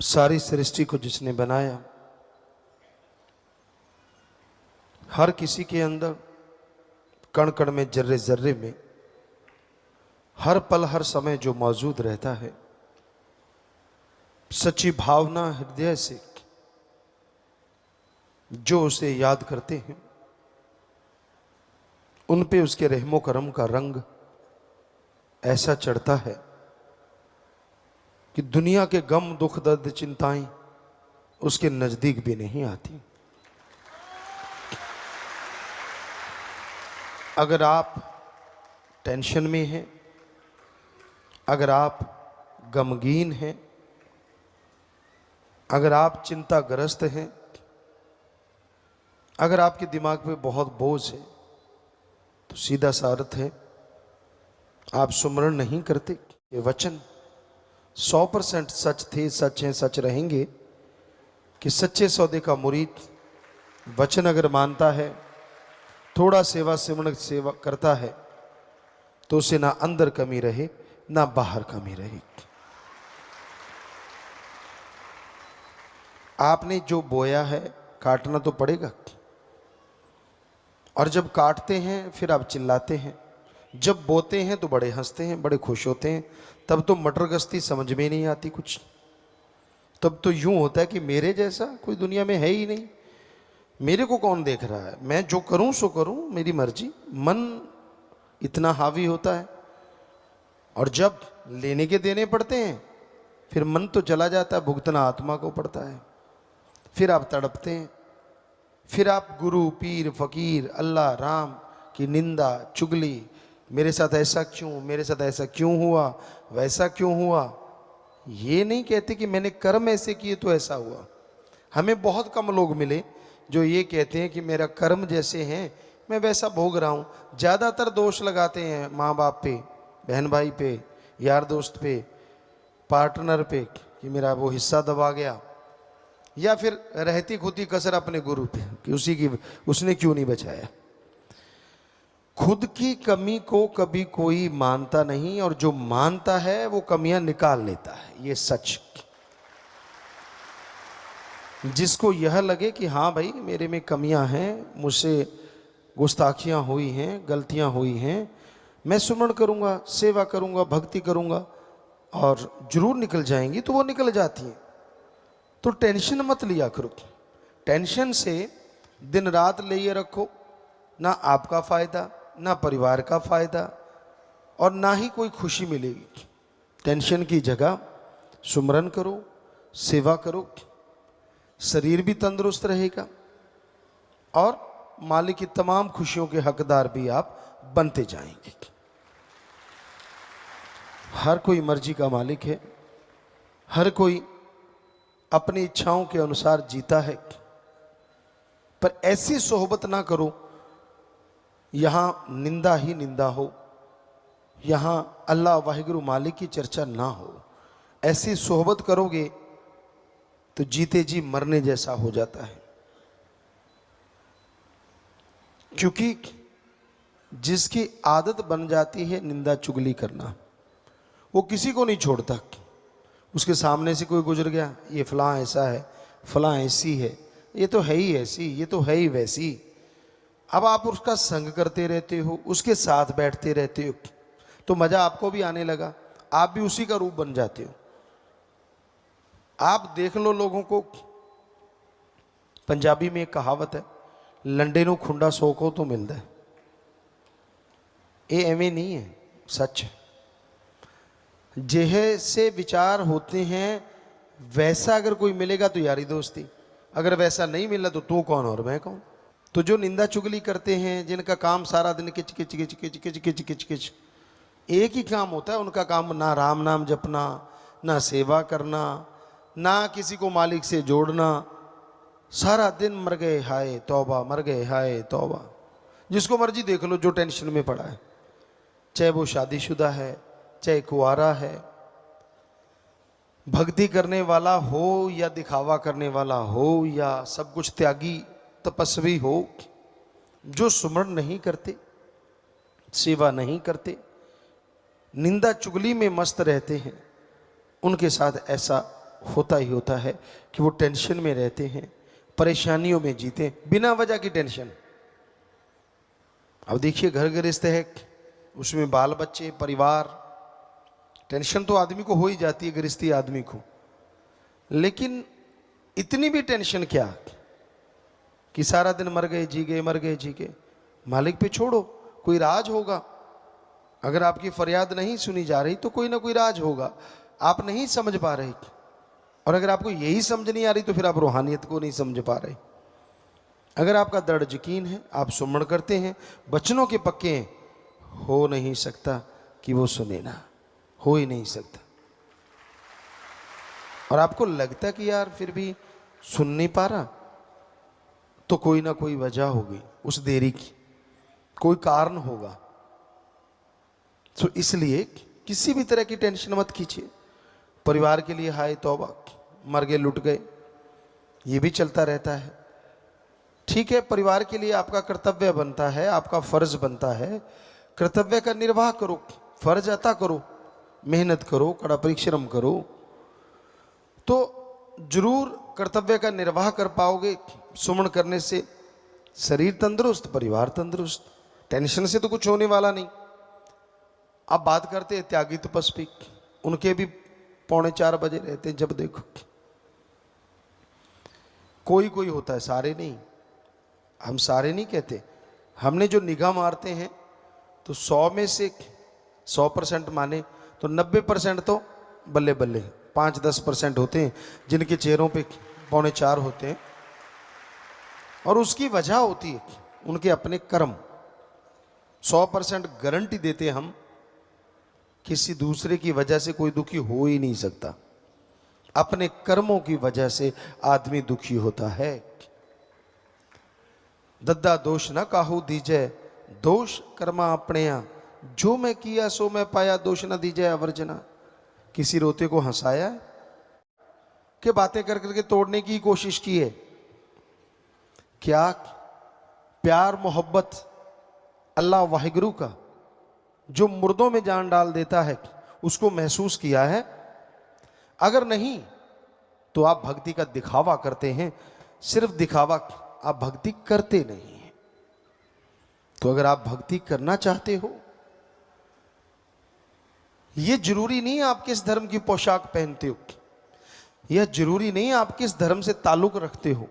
सारी सृष्टि को जिसने बनाया, हर किसी के अंदर कण कण में, जर्रे जर्रे में, हर पल हर समय जो मौजूद रहता है, सच्ची भावना हृदय से जो उसे याद करते हैं, उन पे उसके रहमो करम का रंग ऐसा चढ़ता है कि दुनिया के गम दुख दर्द चिंताएं उसके नजदीक भी नहीं आती। अगर आप टेंशन में हैं, अगर आप गमगीन हैं, अगर आप चिंताग्रस्त हैं, अगर आपके दिमाग पे बहुत बोझ है, तो सीधा सा अर्थ है आप सुमरण नहीं करते। ये वचन 100% सच थे, सच हैं, सच रहेंगे कि सच्चे सौदे का मुरीद वचन अगर मानता है, थोड़ा सेवा सिमरण सेवा करता है, तो उसे ना अंदर कमी रहे ना बाहर कमी रहे। आपने जो बोया है काटना तो पड़ेगा, और जब काटते हैं फिर आप चिल्लाते हैं, जब बोते हैं तो बड़े हंसते हैं, बड़े खुश होते हैं। तब तो मटर गश्ती समझ में नहीं आती कुछ। तब तो यूं होता है कि मेरे जैसा कोई दुनिया में है ही नहीं, मेरे को कौन देख रहा है, मैं जो करूं सो करूं, मेरी मर्जी। मन इतना हावी होता है, और जब लेने के देने पड़ते हैं फिर मन तो चला जाता है, भुगतना आत्मा को पड़ता है। फिर आप तड़पते हैं, फिर आप गुरु पीर फकीर अल्लाह राम की निंदा चुगली, मेरे साथ ऐसा क्यों, मेरे साथ ऐसा क्यों हुआ, वैसा क्यों हुआ। ये नहीं कहते कि मैंने कर्म ऐसे किए तो ऐसा हुआ। हमें बहुत कम लोग मिले जो ये कहते हैं कि मेरा कर्म जैसे हैं मैं वैसा भोग रहा हूँ। ज़्यादातर दोष लगाते हैं माँ बाप पे, बहन भाई पे, यार दोस्त पे, पार्टनर पे कि मेरा वो हिस्सा दबा गया, या फिर रहती खुदी कसर अपने गुरु पे कि उसने क्यों नहीं बचाया। खुद की कमी को कभी कोई मानता नहीं, और जो मानता है वो कमियां निकाल लेता है। ये सच। जिसको यह लगे कि हाँ भाई मेरे में कमियां हैं, मुझसे गुस्ताखियां हुई हैं, गलतियां हुई हैं, मैं सुमरण करूंगा, सेवा करूंगा, भक्ति करूंगा और जरूर निकल जाएंगी, तो वो निकल जाती हैं। तो टेंशन मत लिया करो। टेंशन से दिन रात लिए रखो, ना आपका फायदा, ना परिवार का फायदा, और ना ही कोई खुशी मिलेगी। टेंशन की जगह सुमरन करो, सेवा करो, शरीर भी तंदुरुस्त रहेगा और मालिक की तमाम खुशियों के हकदार भी आप बनते जाएंगे। हर कोई मर्जी का मालिक है, हर कोई अपनी इच्छाओं के अनुसार जीता है, पर ऐसी सोहबत ना करो यहां निंदा ही निंदा हो, यहां अल्लाह वाहिगुरु मालिक की चर्चा ना हो। ऐसी सोहबत करोगे तो जीते जी मरने जैसा हो जाता है। क्योंकि जिसकी आदत बन जाती है निंदा चुगली करना, वो किसी को नहीं छोड़ता। उसके सामने से कोई गुजर गया, ये फलां ऐसा है, फलां ऐसी है, ये तो है ही ऐसी, ये तो है ही वैसी। अब आप उसका संग करते रहते हो, उसके साथ बैठते रहते हो, तो मजा आपको भी आने लगा, आप भी उसी का रूप बन जाते हो। आप देख लो लोगों को, पंजाबी में एक कहावत है, लंडे नूं खुंडा सोको तो मिलता है। ये एवं नहीं है, सच है। जैसे विचार होते हैं वैसा अगर कोई मिलेगा तो यारी दोस्ती, अगर वैसा नहीं मिला तो तू कौन और मैं कौन। तो जो निंदा चुगली करते हैं, जिनका काम सारा दिन किच किच किच किच किच किच किच किच, एक ही काम होता है उनका, काम ना राम नाम जपना, ना सेवा करना, ना किसी को मालिक से जोड़ना। सारा दिन मर गए हाय तौबा, मर गए हाय तौबा। जिसको मर्जी देख लो जो टेंशन में पड़ा है, चाहे वो शादीशुदा है, चाहे कुआरा है, भक्ति करने वाला हो या दिखावा करने वाला हो, या सब कुछ त्यागी तपस्वी हो, जो सुमरण नहीं करते, सेवा नहीं करते, निंदा चुगली में मस्त रहते हैं, उनके साथ ऐसा होता ही होता है कि वो टेंशन में रहते हैं, परेशानियों में जीते हैं, बिना वजह की टेंशन। अब देखिए घर गृहस्थ है, उसमें बाल बच्चे, परिवार, टेंशन तो आदमी को हो ही जाती है, गृहस्थी आदमी को। लेकिन इतनी भी टेंशन क्या कि सारा दिन मर गए जी गए, मर गए जी गए। मालिक पे छोड़ो, कोई राज होगा। अगर आपकी फरियाद नहीं सुनी जा रही तो कोई ना कोई राज होगा, आप नहीं समझ पा रहे। और अगर आपको यही समझ नहीं आ रही तो फिर आप रूहानियत को नहीं समझ पा रहे। अगर आपका दृढ़ यकीन है, आप सुमन करते हैं, वचनों के पक्के हैं, हो नहीं सकता कि वो सुने ना, हो ही नहीं सकता। और आपको लगता कि यार फिर भी सुन नहीं पा रहा, तो कोई ना कोई वजह होगी उस देरी की, कोई कारण होगा। तो इसलिए किसी भी तरह की टेंशन मत कीजिए। परिवार के लिए हाय तौबा, मर गए लुट गए, ये भी चलता रहता है। ठीक है, परिवार के लिए आपका कर्तव्य बनता है, आपका फर्ज बनता है, कर्तव्य का निर्वाह करो, फर्ज अता करो, मेहनत करो, कड़ा परिश्रम करो, तो जरूर कर्तव्य का निर्वाह कर पाओगे। सुमन करने से शरीर तंदुरुस्त, परिवार तंदुरुस्त, टेंशन से तो कुछ होने वाला नहीं। अब बात करते हैं त्यागी तपस्वी, उनके भी 3:45 बजे रहते हैं। जब देखो कोई कोई होता है, सारे नहीं, हम सारे नहीं कहते। हमने जो निगाह मारते हैं तो 100 में से 100% माने तो 90% तो बल्ले बल्ले, 5-10% होते हैं जिनके चेहरों पे 3:45 होते हैं। और उसकी वजह होती है उनके अपने कर्म। 100% गारंटी देते हम, किसी दूसरे की वजह से कोई दुखी हो ही नहीं सकता, अपने कर्मों की वजह से आदमी दुखी होता है। दद्दा दोष न काहू दीजय, दोष कर्मा अपने यहाँ, जो मैं किया सो मैं पाया, दोष न दीजय अवर्जना। किसी रोते को हंसाया है कि बातें कर करके तोड़ने की कोशिश की है? क्या प्यार मोहब्बत अल्लाह वाहिगुरु का जो मुर्दों में जान डाल देता है उसको महसूस किया है? अगर नहीं तो आप भक्ति का दिखावा करते हैं, सिर्फ दिखावा, आप भक्ति करते नहीं हैं। तो अगर आप भक्ति करना चाहते हो, यह जरूरी नहीं आप किस धर्म की पोशाक पहनते हो, यह जरूरी नहीं आप किस धर्म से ताल्लुक रखते हो,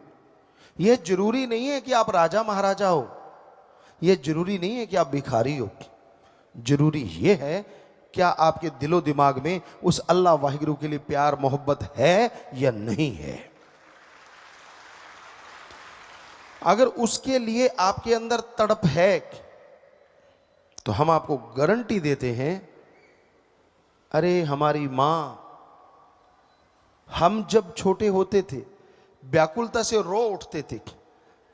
यह जरूरी नहीं है कि आप राजा महाराजा हो, यह जरूरी नहीं है कि आप भिखारी हो। जरूरी यह है क्या आपके दिलो दिमाग में उस अल्लाह वाहिगुरु के लिए प्यार मोहब्बत है या नहीं है। अगर उसके लिए आपके अंदर तड़प है तो हम आपको गारंटी देते हैं, अरे हमारी मां, हम जब छोटे होते थे व्याकुलता से रो उठते थे,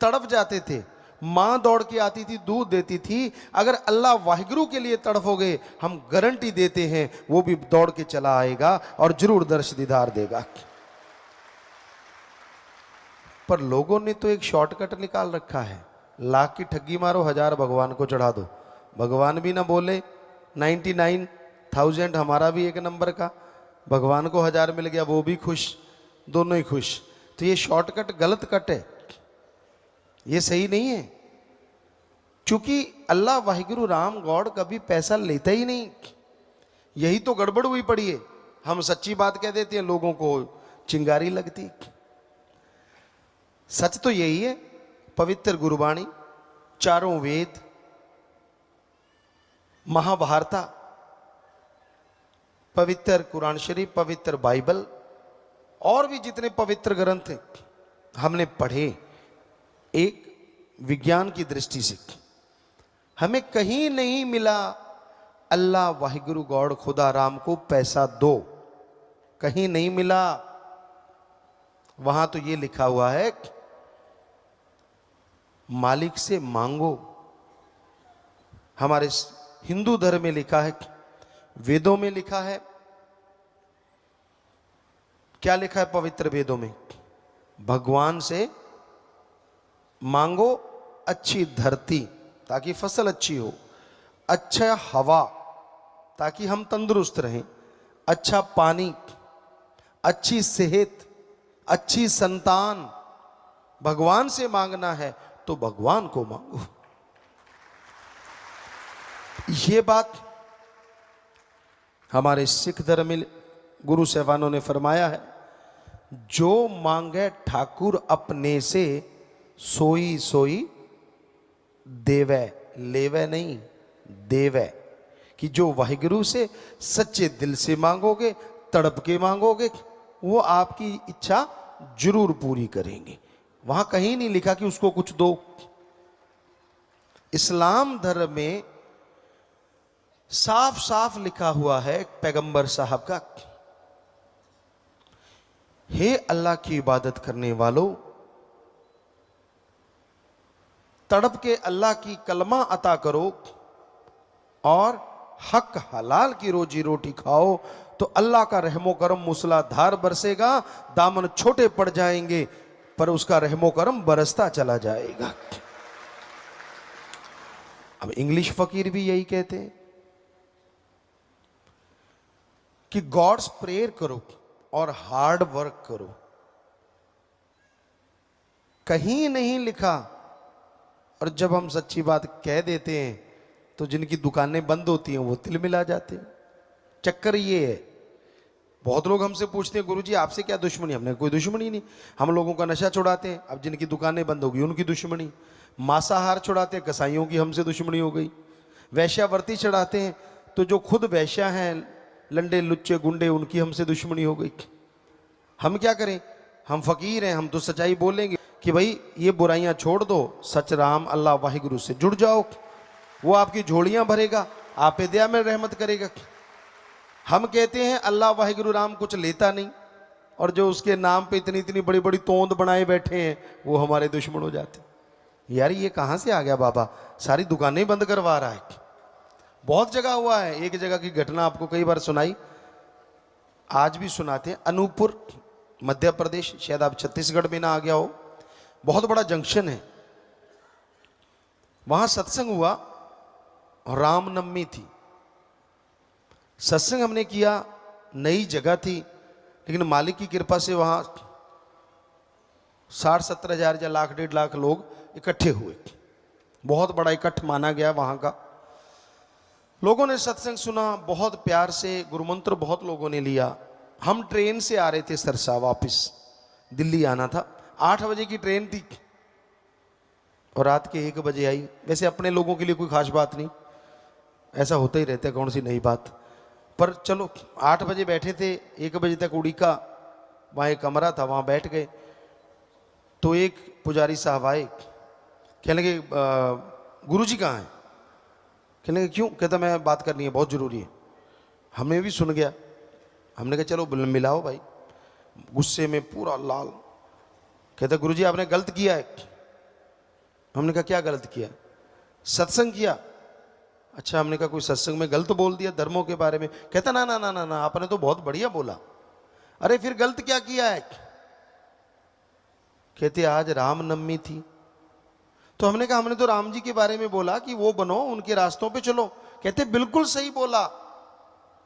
तड़प जाते थे, मां दौड़ के आती थी, दूध देती थी। अगर अल्लाह वाहिगुरु के लिए तड़पोगे, हम गारंटी देते हैं वो भी दौड़ के चला आएगा और जरूर दर्श दीदार देगा। पर लोगों ने तो एक शॉर्टकट निकाल रखा है, लाख की ठगी मारो, 1000 भगवान को चढ़ा दो। भगवान भी ना बोले, 99,000 हमारा भी एक नंबर का, भगवान को 1000 मिल गया, वो भी खुश, दोनों ही खुश। तो ये शॉर्टकट गलत कट है, ये सही नहीं है। क्योंकि अल्लाह वाहिगुरु राम गॉड कभी पैसा लेता ही नहीं, यही तो गड़बड़ हुई पड़ी है। हम सच्ची बात कह देते हैं, लोगों को चिंगारी लगती। सच तो यही है, पवित्र गुरबाणी, चारों वेद, महाभारता, पवित्र कुरान शरीफ, पवित्र बाइबल और भी जितने पवित्र ग्रंथ हमने पढ़े, एक विज्ञान की दृष्टि से हमें कहीं नहीं मिला अल्लाह वाहिगुरु गॉड खुदा राम को पैसा दो, कहीं नहीं मिला। वहां तो ये लिखा हुआ है मालिक से मांगो। हमारे हिंदू धर्म में लिखा है, वेदों में लिखा है, क्या लिखा है पवित्र वेदों में? भगवान से मांगो अच्छी धरती ताकि फसल अच्छी हो, अच्छा हवा ताकि हम तंदुरुस्त रहें, अच्छा पानी, अच्छी सेहत, अच्छी संतान भगवान से मांगना है तो भगवान को मांगो। ये बात हमारे सिख धर्म में गुरु साहबानों ने फरमाया है, जो मांगे ठाकुर अपने से सोई सोई देवै, लेवै नहीं देवै। कि जो वाहिगुरु से सच्चे दिल से मांगोगे, तड़प के मांगोगे, वो आपकी इच्छा जरूर पूरी करेंगे। वहां कहीं नहीं लिखा कि उसको कुछ दो। इस्लाम धर्म में साफ साफ लिखा हुआ है पैगंबर साहब का, हे अल्लाह की इबादत करने वालों, तड़प के अल्लाह की कलमा अता करो और हक हलाल की रोजी रोटी खाओ, तो अल्लाह का रहमो करम मूसलाधार बरसेगा। दामन छोटे पड़ जाएंगे पर उसका रहमो करम बरसता चला जाएगा। अब इंग्लिश फकीर भी यही कहते हैं कि गॉड्स प्रेयर करो और हार्ड वर्क करो। कहीं नहीं लिखा। और जब हम सच्ची बात कह देते हैं तो जिनकी दुकानें बंद होती हैं वो तिलमिला जाते हैं। चक्कर ये है, बहुत लोग हमसे पूछते हैं गुरुजी आपसे क्या दुश्मनी। हमने कोई दुश्मनी नहीं, हम लोगों का नशा छुड़ाते हैं। अब जिनकी दुकानें बंद होगी उनकी दुश्मनी। मांसाहार छुड़ाते हैं, कसाईयों की हमसे दुश्मनी हो गई। वैश्यावर्ती चढ़ाते हैं तो जो खुद वैश्या हैं, लंडे लुच्चे गुंडे, उनकी हमसे दुश्मनी हो गई। हम क्या करें, हम फकीर हैं, हम तो सच्चाई बोलेंगे कि भाई ये बुराइयां छोड़ दो, सच राम अल्लाह वाहिगुरु से जुड़ जाओ, वो आपकी झोलियां भरेगा, आप पे दया में रहमत करेगा। हम कहते हैं अल्लाह वाहिगुरु राम कुछ लेता नहीं, और जो उसके नाम पे इतनी इतनी बड़ी बड़ी तोंद बनाए बैठे हैं वो हमारे दुश्मन हो जाते। यार ये कहां से आ गया बाबा, सारी दुकानें बंद करवा रहा है। बहुत जगह हुआ है। एक जगह की घटना आपको कई बार सुनाई, आज भी सुनाते हैं। अनूपपुर मध्य प्रदेश, शायद आप छत्तीसगढ़ में ना आ गया हो, बहुत बड़ा जंक्शन है। वहां सत्संग हुआ, रामनवमी थी। सत्संग हमने किया, नई जगह थी, लेकिन मालिक की कृपा से वहां 60-70 हजार या लाख 1.5 लाख लोग इकट्ठे हुए। बहुत बड़ा इकट्ठ माना गया वहां का। लोगों ने सत्संग सुना, बहुत प्यार से गुरुमंत्र बहुत लोगों ने लिया। हम ट्रेन से आ रहे थे सरसा, वापस दिल्ली आना था। 8 बजे की ट्रेन थी और रात के 1 बजे आई। वैसे अपने लोगों के लिए कोई खास बात नहीं, ऐसा होता ही रहता है, कौन सी नई बात। पर चलो 8 बजे बैठे थे, 1 बजे तक उड़ी का वहाँ एक कमरा था, वहाँ बैठ गए। तो एक पुजारी साहब आए, कहने लगे गुरुजी कहाँ हैं। कहने लगे क्यों। कहता मैं बात करनी है, बहुत ज़रूरी है। हमें भी सुन गया। हमने कहा चलो मिलाओ भाई। गुस्से में पूरा लाल। कहता गुरुजी आपने गलत किया है। हमने कहा क्या गलत किया। सत्संग किया। अच्छा, हमने कहा कोई सत्संग में गलत बोल दिया धर्मों के बारे में। कहता ना ना ना ना ना, आपने तो बहुत बढ़िया बोला। अरे फिर गलत क्या किया है। कहते आज रामनवमी थी। तो हमने कहा हमने तो राम जी के बारे में बोला कि वो बनो, उनके रास्तों पे चलो। कहते बिल्कुल सही बोला,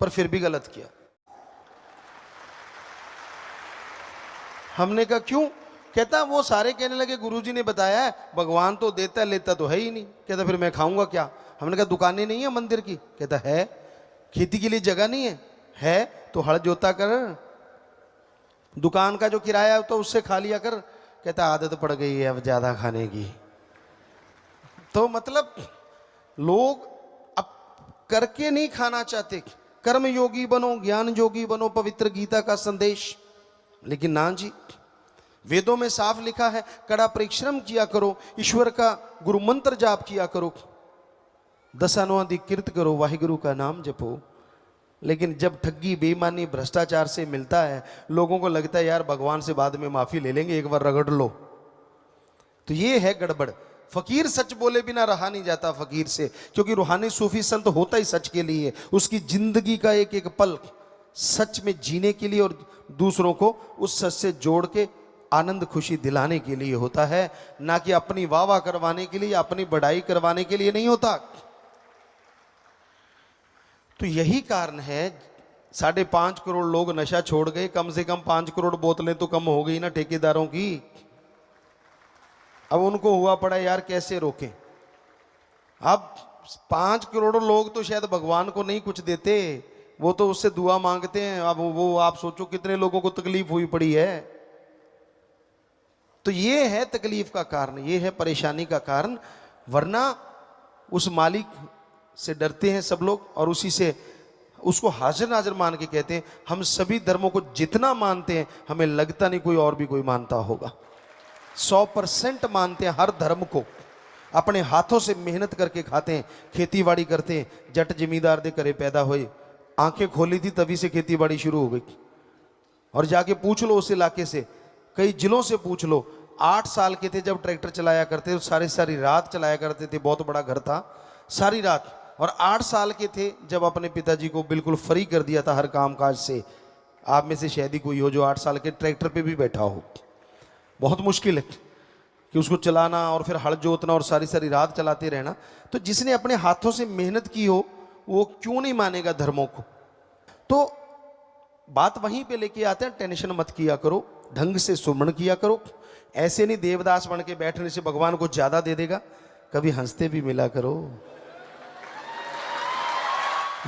पर फिर भी गलत किया। हमने कहा क्यों। कहता वो सारे कहने लगे गुरुजी ने बताया है, भगवान तो देता लेता तो है ही नहीं। कहता फिर मैं खाऊंगा क्या। हमने कहा दुकानें नहीं है मंदिर की। कहता है। खेती के लिए जगह नहीं है तो हल जोता कर, दुकान का जो किराया तो उससे खा लिया कर। कहता आदत पड़ गई है अब ज्यादा खाने की। तो मतलब लोग अब करके नहीं खाना चाहते। कर्म योगी बनो, ज्ञान योगी बनो, पवित्र गीता का संदेश। लेकिन ना जी, वेदों में साफ लिखा है कड़ा परिश्रम किया करो, ईश्वर का गुरु मंत्र जाप किया करो, दशानुआदि कीर्त करो, वाहिगुरु का नाम जपो। लेकिन जब ठगी बेईमानी भ्रष्टाचार से मिलता है, लोगों को लगता है यार भगवान से बाद में माफी ले लेंगे, एक बार रगड़ लो। तो ये है गड़बड़। फकीर सच बोले बिना रहा नहीं जाता फकीर से, क्योंकि रूहानी सूफी संत होता ही सच के लिए। उसकी जिंदगी का एक एक पल सच में जीने के लिए और दूसरों को उस सच से जोड़ के आनंद खुशी दिलाने के लिए होता है, ना कि अपनी वाह वाह करवाने के लिए, अपनी बढ़ाई करवाने के लिए नहीं होता। तो यही कारण है 5.5 करोड़ लोग नशा छोड़ गए, कम से कम 5 करोड़ बोतलें तो कम हो गई ना ठेकेदारों की। अब उनको हुआ पड़ा यार कैसे रोकें। अब 5 करोड़ लोग तो शायद भगवान को नहीं कुछ देते, वो तो उससे दुआ मांगते हैं। अब वो आप सोचो कितने लोगों को तकलीफ हुई पड़ी है। तो ये है तकलीफ का कारण, ये है परेशानी का कारण। वरना उस मालिक से डरते हैं सब लोग और उसी से उसको हाजिर नाजिर मान के कहते हैं। हम सभी धर्मों को जितना मानते हैं हमें लगता नहीं कोई और भी कोई मानता होगा। 100% मानते हैं हर धर्म को, अपने हाथों से मेहनत करके खाते हैं, खेती बाड़ी करते हैं। जट जमींदार दे करे पैदा हुए, आंखें खोली थी तभी से खेती बाड़ी शुरू हो गई। और जाके पूछ लो उस इलाके से, कई जिलों से पूछ लो, 8 साल के थे जब ट्रैक्टर चलाया करते थे, सारी सारी रात चलाया करते थे। बहुत बड़ा घर था, सारी रात। और 8 साल के थे जब अपने पिताजी को बिल्कुल फ्री कर दिया था हर काम काज से। आप में से शायद ही कोई हो जो 8 साल के ट्रैक्टर पे भी बैठा हो। बहुत मुश्किल है कि उसको चलाना और फिर हल जोतना और सारी सारी रात चलाते रहना। तो जिसने अपने हाथों से मेहनत की हो वो क्यों नहीं मानेगा धर्मों को। तो बात वहीं पे लेके आते हैं, टेंशन मत किया करो, ढंग से सुमरण किया करो। ऐसे नहीं देवदास बन के बैठने से भगवान को ज्यादा दे देगा। कभी हंसते भी मिला करो।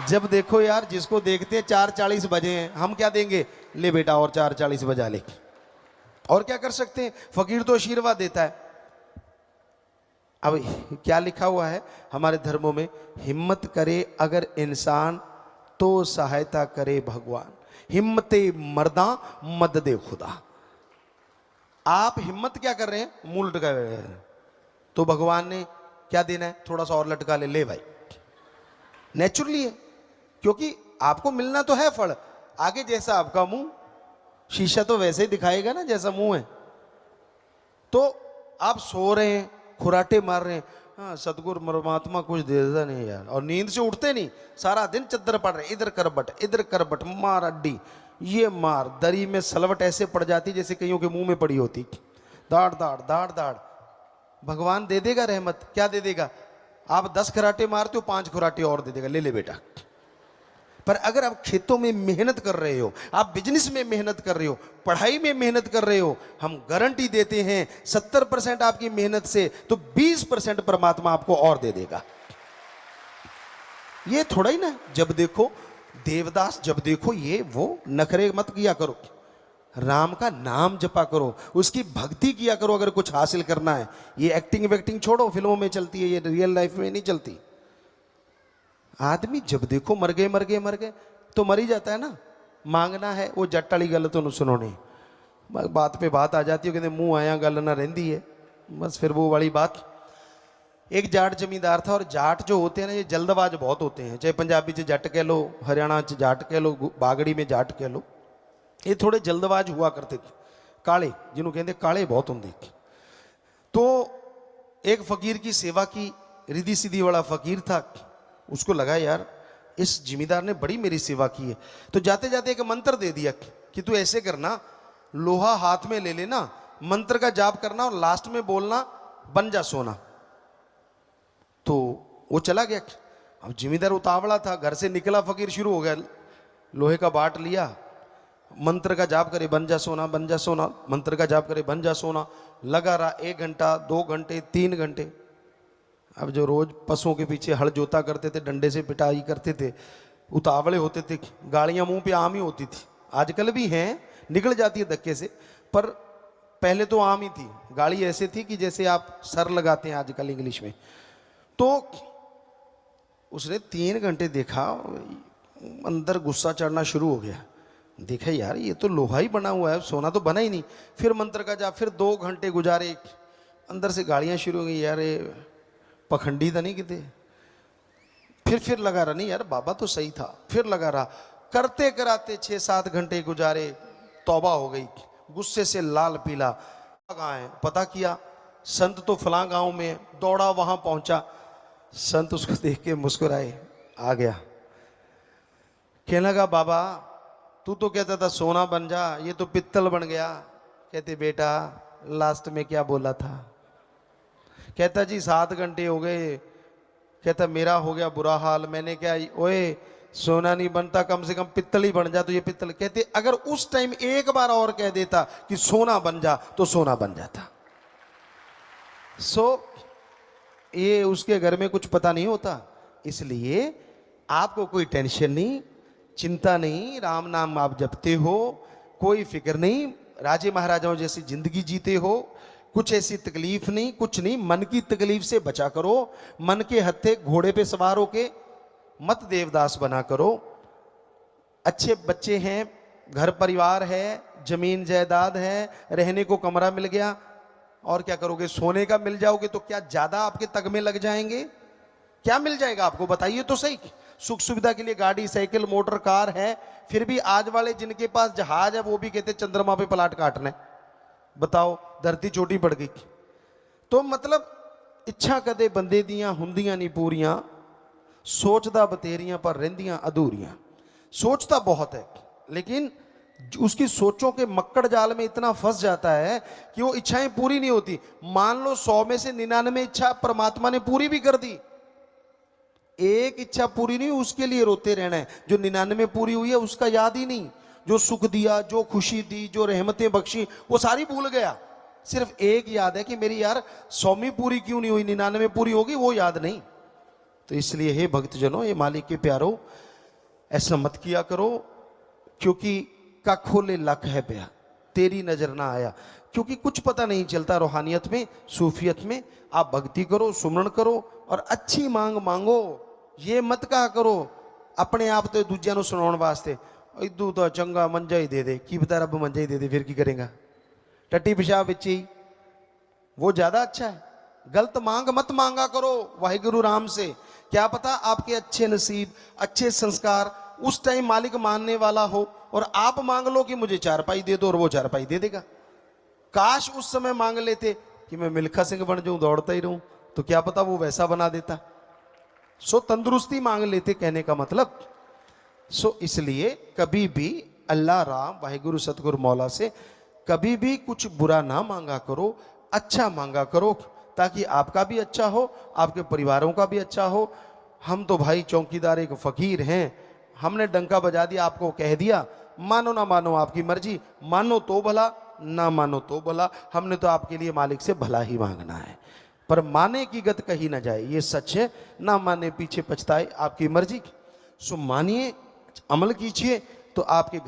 जब देखो यार जिसको देखते हैं 4:40 बजे हैं, हम क्या देंगे, ले बेटा और 4:40 बजा ले। और क्या कर सकते हैं, फकीर तो आशीर्वाद देता है। अब क्या लिखा हुआ है हमारे धर्मों में, हिम्मत करे अगर इंसान तो सहायता करे भगवान, हिम्मते मर्दा मददे खुदा। आप हिम्मत क्या कर रहे हैं, मुंह लटका हुए हैं, तो भगवान ने क्या देना है, थोड़ा सा और लटका ले भाई। नेचुरली है, क्योंकि आपको मिलना तो है फल। आगे जैसा आपका मुंह, शीशा तो वैसे ही दिखाएगा ना जैसा मुंह है। तो आप सो रहे हैं, खुराटे मार रहे हैं, हाँ सतगुरु परमात्मा कुछ देता नहीं यार, और नींद से उठते नहीं, सारा दिन चद्दर पड़ रहे, इधर करबट मार अड्डी, ये मार, दरी में सलवट ऐसे पड़ जाती जैसे कईयों के मुंह में पड़ी होती। दाड़ दाड़ दाड़ दाड़। भगवान दे देगा रहमत, क्या दे देगा। आप 10 खराटे मारते हो, 5 खराटे और दे देगा, ले ले बेटा। पर अगर आप खेतों में मेहनत कर रहे हो, आप बिजनेस में मेहनत कर रहे हो, पढ़ाई में मेहनत कर रहे हो, हम गारंटी देते हैं 70% आपकी मेहनत से तो 20% परमात्मा आपको और दे देगा। ये थोड़ा ही ना जब देखो देवदास, जब देखो ये वो, नखरे मत किया करो, राम का नाम जपा करो, उसकी भक्ति किया करो अगर कुछ हासिल करना है। ये एक्टिंग वैक्टिंग छोड़ो, फिल्मों में चलती है, ये रियल लाइफ में नहीं चलती। आदमी जब देखो मर गए तो मर ही जाता है ना। मांगना है वो जट वाली गल तो सुनो नहीं, बात पे बात आ जाती है, कहते मुंह आया गल ना रहती है, बस फिर वो वाली बात। एक जाट जमींदार था, और जाट जो होते हैं ना ये जल्दबाज बहुत होते हैं, चाहे पंजाबी च जट कह लो, हरियाणा च जाट कह लो, बागड़ी में जाट कह लो, ये थोड़े जल्दबाज हुआ करते थे, काले, जिन्हों कहते काले बहुत होंगे। तो एक फकीर की सेवा की, रिद्धि सीधी वाला फकीर था, उसको लगा यार इस जिमीदार ने बड़ी मेरी सेवा की है, तो जाते जाते एक मंत्र दे दिया कि तू ऐसे करना, लोहा हाथ में ले लेना, मंत्र का जाप करना और लास्ट में बोलना बन जा सोना। तो वो चला गया। अब जिमीदार उतावला था, घर से निकला, फकीर शुरू हो गया, लोहे का बाट लिया, मंत्र का जाप करे बन जा सोना, बन जा सोना, मंत्र का जाप करे बन जा सोना। लगा रहा 1 घंटा 2 घंटे 3 घंटे। अब जो रोज पशुओं के पीछे हल जोता करते थे, डंडे से पिटाई करते थे, उतावले होते थे, गालियां मुंह पे आम ही होती थी, आजकल भी हैं, निकल जाती है धक्के से, पर पहले तो आम ही थी। गाली ऐसे थी कि जैसे आप सर लगाते हैं आजकल इंग्लिश में। तो उसने 3 घंटे देखा, अंदर गुस्सा चढ़ना शुरू हो गया, देखा यार ये तो लोहा ही बना हुआ है, सोना तो बना ही नहीं। फिर मंत्र का जाप, फिर 2 घंटे गुजारे, अंदर से गालियां शुरू हो गई, यार पखंडी था नहीं किते। फिर लगा रहा, नहीं यार बाबा तो सही था, फिर लगा रहा, करते कराते 6-7 घंटे गुजारे, तौबा हो गई, गुस्से से लाल पीला। कहाँ है पता किया, संत तो फलां गांव में, दौड़ा वहां पहुंचा, संत उसको देख के मुस्कुराए, आ गया, कहने लगा बाबा तू तो कहता था सोना बन जा, ये तो पित्तल बन गया। कहते बेटा लास्ट में क्या बोला था। कहता जी 7 घंटे हो गए। कहता मेरा हो गया बुरा हाल, मैंने क्या, ओए सोना नहीं बनता, कम से कम पित्तल ही बन जा। तो ये पित्तल कहते, अगर उस टाइम एक बार और कह देता कि सोना बन जा, तो सोना बन जाता। ये उसके घर में कुछ पता नहीं होता। इसलिए आपको कोई टेंशन नहीं, चिंता नहीं, राम नाम आप जपते हो, कोई फिक्र नहीं, राजे महाराजाओं जैसी जिंदगी जीते हो, कुछ ऐसी तकलीफ नहीं, कुछ नहीं। मन की तकलीफ से बचा करो, मन के हत्थे घोड़े पे सवार होके मत देवदास बना करो। अच्छे बच्चे हैं, घर परिवार है, जमीन जायदाद है, रहने को कमरा मिल गया, और क्या करोगे? सोने का मिल जाओगे तो क्या ज्यादा आपके तग में लग जाएंगे? क्या मिल जाएगा आपको, बताइए तो सही। सुख सुविधा के लिए गाड़ी, साइकिल, मोटर, कार है, फिर भी आज वाले जिनके पास जहाज है वो भी कहते चंद्रमा पे प्लाट काटने। बताओ, धरती छोटी पड़ गई। तो मतलब इच्छा कदे बंदे दियां हुंदियां नहीं पूरियां, सोचदा बतेरियां पर रहंदियां अधूरियां। सोचता बहुत है, लेकिन उसकी सोचों के मक्कड़ जाल में इतना फंस जाता है कि वो इच्छाएं पूरी नहीं होती। मान लो 100 में से 99 इच्छा परमात्मा ने पूरी भी कर दी, एक इच्छा पूरी नहीं, उसके लिए रोते रहना है। जो 99 पूरी हुई है उसका याद ही नहीं। जो सुख दिया, जो खुशी दी, जो रहमतें बख्शी, वो सारी भूल गया। सिर्फ एक याद है कि मेरी यार 100वीं पूरी क्यों नहीं हुई, 99 पूरी होगी, वो याद नहीं। तो इसलिए हे भक्तजनों, ये मालिक के प्यारो, ऐसा मत किया करो। क्योंकि का खोले लक है ब्या, तेरी नजर ना आया। क्योंकि कुछ पता नहीं चलता रूहानियत में, सूफियत में। आप भक्ति करो, सुमरण करो और अच्छी मांग मांगो। ये मत कहा करो अपने आप तो दूजिया सुनाने वास्ते, इदू तो चंगा मंजा ही दे दे, की पता रब मंजा ही दे दे, फिर की करेगा? टट्टी पेशाब बिच ही, वो ज्यादा अच्छा है। गलत मांग मत मांगा करो वाहिगुरु राम से। क्या पता आपके अच्छे नसीब, अच्छे संस्कार उस टाइम मालिक मानने वाला हो, और आप मांग लो कि मुझे 4 पाई दे दो, और वो 4 पाई दे देगा। काश उस समय मांग लेते कि मैं मिल्खा सिंह बन जाऊं, दौड़ता ही रहूं, तो क्या पता वो वैसा बना देता। तंदुरुस्ती मांग लेते, कहने का मतलब। इसलिए कभी भी अल्लाह राम वाहिगुरु सतगुरु मौला से कभी भी कुछ बुरा ना मांगा करो, अच्छा मांगा करो, ताकि आपका भी अच्छा हो, आपके परिवारों का भी अच्छा हो। हम तो भाई चौकीदार एक फकीर हैं, हमने डंका बजा दिया, आपको कह दिया, मानो ना मानो आपकी मर्जी, मानो तो भला, ना मानो तो भला। हमने तो आपके लिए मालिक से भला ही मांगना है, पर माने की गत कही ना जाए, ये सच है। ना माने पीछे पछताए, आपकी मर्जी। मानिए, अमल कीजिए, तो आपके घर